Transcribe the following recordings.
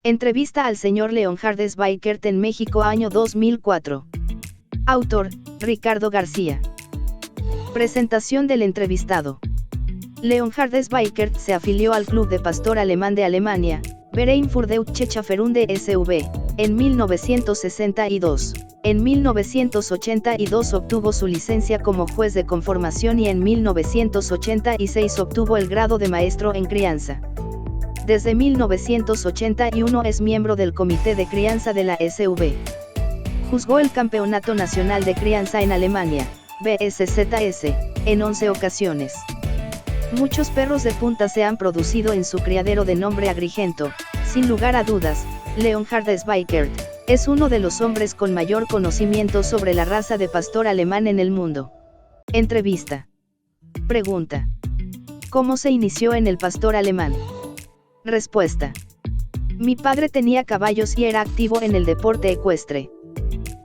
Entrevista al señor Leonhard Schweikert en México año 2004. Autor, Ricardo García. Presentación del entrevistado. Leonhard Schweikert se afilió al Club de Pastor Alemán de Alemania, Verein für Deutsche Schäferhunde SV, en 1962. En 1982 obtuvo su licencia como juez de conformación y en 1986 obtuvo el grado de maestro en crianza. Desde 1981 es miembro del Comité de Crianza de la SV. Juzgó el Campeonato Nacional de Crianza en Alemania, BSZS, en 11 ocasiones. Muchos perros de punta se han producido en su criadero de nombre Agrigento. Sin lugar a dudas, Leonhard Schweikert es uno de los hombres con mayor conocimiento sobre la raza de pastor alemán en el mundo. Entrevista. Pregunta. ¿Cómo se inició en el pastor alemán? Respuesta. Mi padre tenía caballos y era activo en el deporte ecuestre.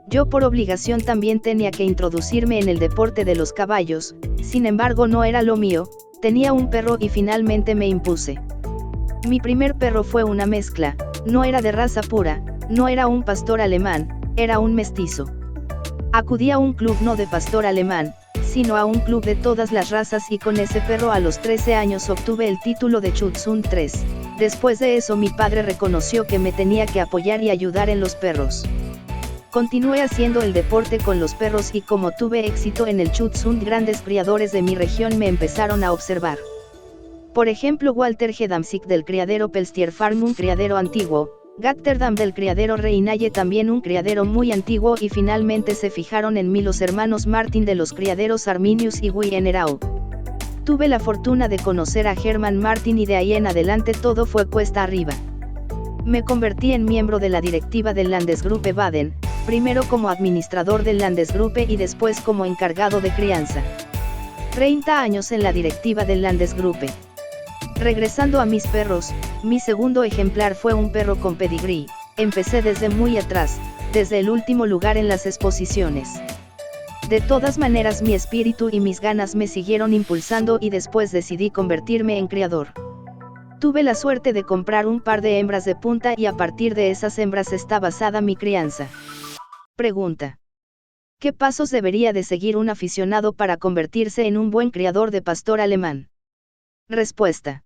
Yo por obligación también tenía que introducirme en el deporte de los caballos, sin embargo no era lo mío, tenía un perro y finalmente me impuse. Mi primer perro fue una mezcla, no era de raza pura, no era un pastor alemán, era un mestizo. Acudí a un club no de pastor alemán, sino a un club de todas las razas y con ese perro a los 13 años obtuve el título de Schutzhund 3. Después de eso mi padre reconoció que me tenía que apoyar y ayudar en los perros. Continué haciendo el deporte con los perros y como tuve éxito en el Schutzhund, grandes criadores de mi región me empezaron a observar. Por ejemplo Walter Gedamsik del criadero Pelstier Farm, un criadero antiguo, Gatterdam del criadero Reinalle, también un criadero muy antiguo, y finalmente se fijaron en mí los hermanos Martin de los criaderos Arminius y Wienerau. Tuve la fortuna de conocer a Hermann Martin y de ahí en adelante todo fue cuesta arriba. Me convertí en miembro de la directiva del Landesgruppe Baden, primero como administrador del Landesgruppe y después como encargado de crianza. 30 años en la directiva del Landesgruppe. Regresando a mis perros, mi segundo ejemplar fue un perro con pedigrí. Empecé desde muy atrás, desde el último lugar en las exposiciones. De todas maneras mi espíritu y mis ganas me siguieron impulsando y después decidí convertirme en criador. Tuve la suerte de comprar un par de hembras de punta y a partir de esas hembras está basada mi crianza. Pregunta. ¿Qué pasos debería de seguir un aficionado para convertirse en un buen criador de pastor alemán? Respuesta.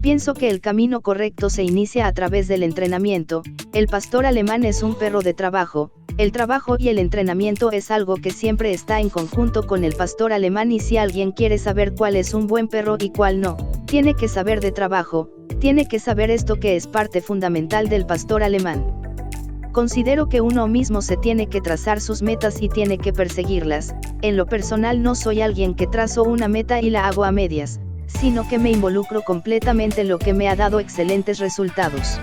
Pienso que el camino correcto se inicia a través del entrenamiento. El pastor alemán es un perro de trabajo. El trabajo y el entrenamiento es algo que siempre está en conjunto con el pastor alemán, y si alguien quiere saber cuál es un buen perro y cuál no, tiene que saber de trabajo, tiene que saber esto que es parte fundamental del pastor alemán. Considero que uno mismo se tiene que trazar sus metas y tiene que perseguirlas. En lo personal no soy alguien que trazo una meta y la hago a medias, sino que me involucro completamente, lo que me ha dado excelentes resultados.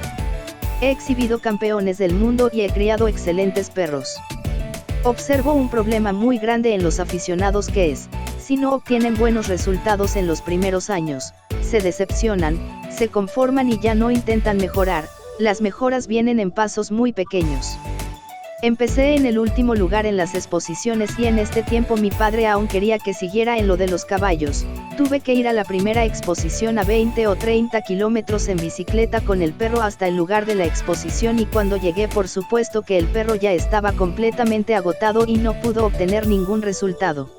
He exhibido campeones del mundo y he criado excelentes perros. Observo un problema muy grande en los aficionados que es, si no obtienen buenos resultados en los primeros años, se decepcionan, se conforman y ya no intentan mejorar. Las mejoras vienen en pasos muy pequeños. Empecé en el último lugar en las exposiciones y en este tiempo mi padre aún quería que siguiera en lo de los caballos. Tuve que ir a la primera exposición a 20 o 30 kilómetros en bicicleta con el perro hasta el lugar de la exposición, y cuando llegué por supuesto que el perro ya estaba completamente agotado y no pudo obtener ningún resultado.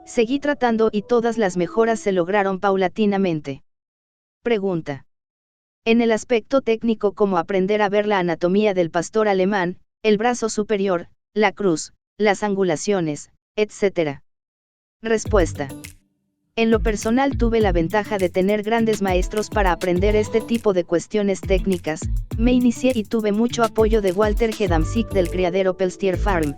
Seguí tratando y todas las mejoras se lograron paulatinamente. Pregunta. En el aspecto técnico, ¿cómo aprender a ver la anatomía del pastor alemán, el brazo superior, la cruz, las angulaciones, etc.? Respuesta. En lo personal tuve la ventaja de tener grandes maestros para aprender este tipo de cuestiones técnicas. Me inicié y tuve mucho apoyo de Walter Gedamsik del criadero Pelstier Farm.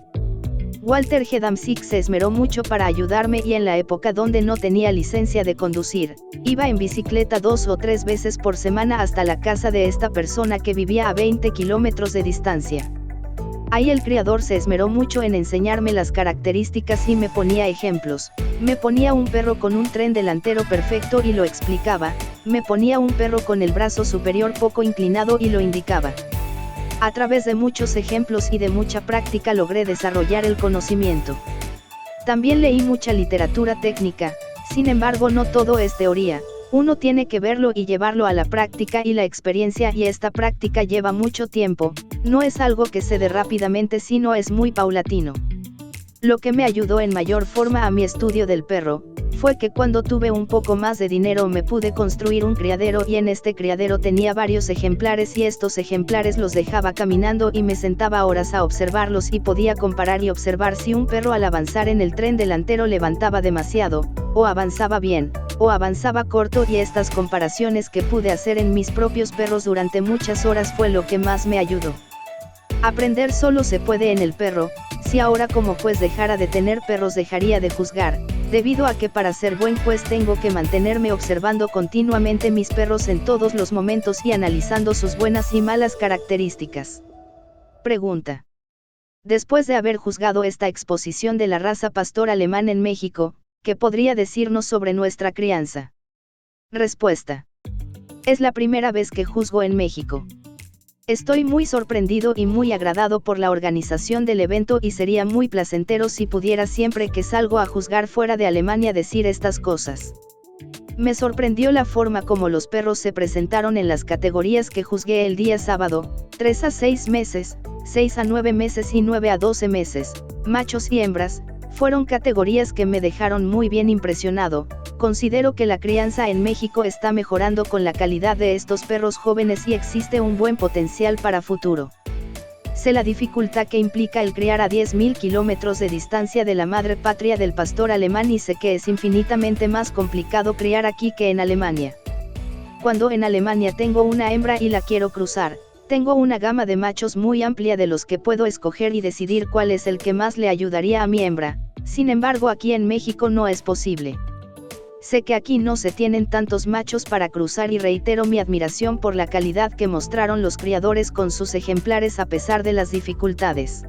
Walter Gedamsik se esmeró mucho para ayudarme, y en la época donde no tenía licencia de conducir, iba en bicicleta 2 o 3 veces por semana hasta la casa de esta persona que vivía a 20 kilómetros de distancia. Ahí el criador se esmeró mucho en enseñarme las características y me ponía ejemplos. Me ponía un perro con un tren delantero perfecto y lo explicaba, me ponía un perro con el brazo superior poco inclinado y lo indicaba. A través de muchos ejemplos y de mucha práctica logré desarrollar el conocimiento. También leí mucha literatura técnica, sin embargo no todo es teoría, Uno tiene que verlo y llevarlo a la práctica y la experiencia, y esta práctica lleva mucho tiempo, no es algo que se dé rápidamente, sino es muy paulatino. Lo que me ayudó en mayor forma a mi estudio del perro, fue que cuando tuve un poco más de dinero me pude construir un criadero, y en este criadero tenía varios ejemplares, y estos ejemplares los dejaba caminando y me sentaba horas a observarlos y podía comparar y observar si un perro al avanzar en el tren delantero levantaba demasiado, o avanzaba bien, o avanzaba corto, y estas comparaciones que pude hacer en mis propios perros durante muchas horas fue lo que más me ayudó. Aprender solo se puede en el perro. Si ahora como juez dejara de tener perros dejaría de juzgar, debido a que para ser buen juez tengo que mantenerme observando continuamente mis perros en todos los momentos y analizando sus buenas y malas características. Pregunta. Después de haber juzgado esta exposición de la raza pastor alemán en México, ¿qué podría decirnos sobre nuestra crianza? Respuesta. Es la primera vez que juzgo en México. Estoy muy sorprendido y muy agradado por la organización del evento, y sería muy placentero si pudiera siempre que salgo a juzgar fuera de Alemania decir estas cosas. Me sorprendió la forma como los perros se presentaron en las categorías que juzgué el día sábado: 3 a 6 meses, 6 a 9 meses y 9 a 12 meses, machos y hembras. Fueron categorías que me dejaron muy bien impresionado. Considero que la crianza en México está mejorando con la calidad de estos perros jóvenes y existe un buen potencial para futuro. Sé la dificultad que implica el criar a 10.000 kilómetros de distancia de la madre patria del pastor alemán, y sé que es infinitamente más complicado criar aquí que en Alemania. Cuando en Alemania tengo una hembra y la quiero cruzar, tengo una gama de machos muy amplia de los que puedo escoger y decidir cuál es el que más le ayudaría a mi hembra. Sin embargo, aquí en México no es posible. Sé que aquí no se tienen tantos machos para cruzar, y reitero mi admiración por la calidad que mostraron los criadores con sus ejemplares a pesar de las dificultades.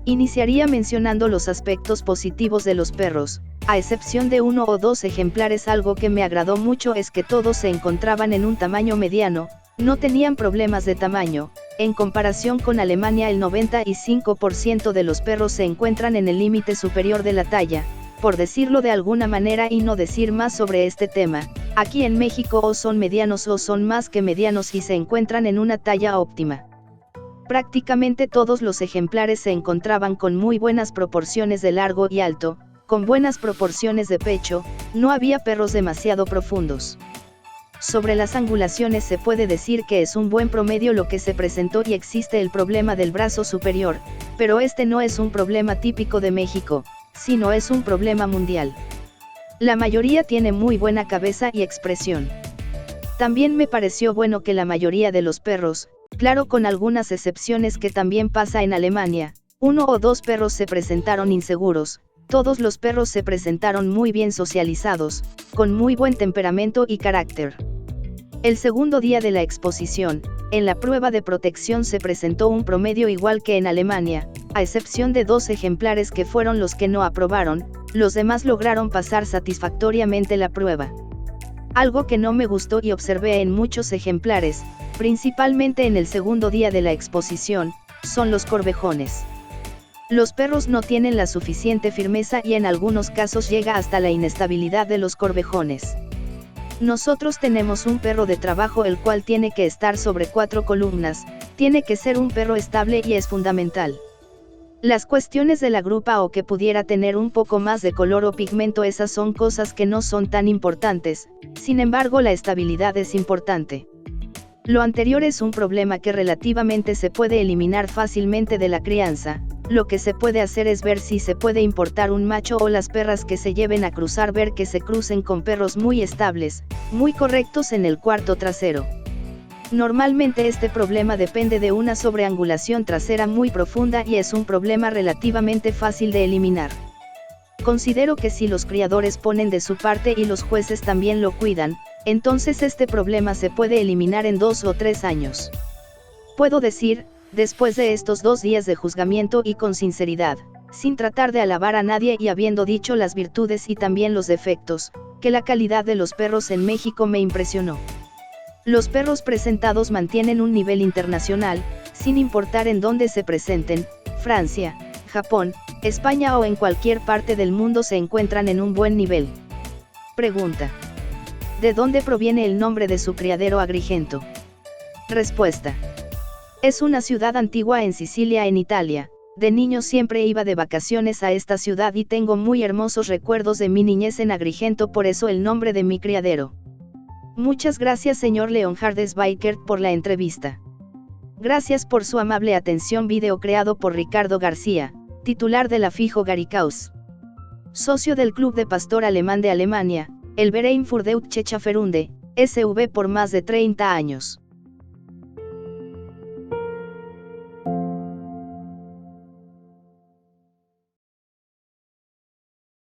Iniciaría mencionando los aspectos positivos de los perros. A excepción de 1 o 2 ejemplares, algo que me agradó mucho es que todos se encontraban en un tamaño mediano, no tenían problemas de tamaño. En comparación con Alemania, el 95% de los perros se encuentran en el límite superior de la talla, por decirlo de alguna manera y no decir más sobre este tema. Aquí en México o son medianos o son más que medianos y se encuentran en una talla óptima. Prácticamente todos los ejemplares se encontraban con muy buenas proporciones de largo y alto, con buenas proporciones de pecho, no había perros demasiado profundos. Sobre las angulaciones se puede decir que es un buen promedio lo que se presentó, y existe el problema del brazo superior, pero este no es un problema típico de México, sino es un problema mundial. La mayoría tiene muy buena cabeza y expresión. También me pareció bueno que la mayoría de los perros, claro con algunas excepciones que también pasa en Alemania, 1 o 2 perros se presentaron inseguros. Todos los perros se presentaron muy bien socializados, con muy buen temperamento y carácter. El segundo día de la exposición, en la prueba de protección se presentó un promedio igual que en Alemania, a excepción de 2 ejemplares que fueron los que no aprobaron, los demás lograron pasar satisfactoriamente la prueba. Algo que no me gustó y observé en muchos ejemplares, principalmente en el segundo día de la exposición, son los corvejones. Los perros no tienen la suficiente firmeza y en algunos casos llega hasta la inestabilidad de los corvejones. Nosotros tenemos un perro de trabajo el cual tiene que estar sobre 4 columnas, tiene que ser un perro estable y es fundamental. Las cuestiones de la grupa o que pudiera tener un poco más de color o pigmento, esas son cosas que no son tan importantes, sin embargo la estabilidad es importante. Lo anterior es un problema que relativamente se puede eliminar fácilmente de la crianza. Lo que se puede hacer es ver si se puede importar un macho o las perras que se lleven a cruzar, ver que se crucen con perros muy estables, muy correctos en el cuarto trasero. Normalmente este problema depende de una sobreangulación trasera muy profunda y es un problema relativamente fácil de eliminar. Considero que si los criadores ponen de su parte y los jueces también lo cuidan, entonces este problema se puede eliminar en 2 o 3 años. Puedo decir, después de estos 2 días de juzgamiento y con sinceridad, sin tratar de alabar a nadie y habiendo dicho las virtudes y también los defectos, que la calidad de los perros en México me impresionó. Los perros presentados mantienen un nivel internacional, sin importar en dónde se presenten. Francia, Japón, España o en cualquier parte del mundo se encuentran en un buen nivel. Pregunta. ¿De dónde proviene el nombre de su criadero Agrigento? Respuesta. Es una ciudad antigua en Sicilia, en Italia. De niño siempre iba de vacaciones a esta ciudad y tengo muy hermosos recuerdos de mi niñez en Agrigento, por eso el nombre de mi criadero. Muchas gracias, señor Leonhard Schweikert, por la entrevista. Gracias por su amable atención. Video creado por Ricardo García, titular de la Fijo Garikaus. Socio del Club de Pastor Alemán de Alemania, el Verein für Deutsche Schäferhunde, SV, por más de 30 años.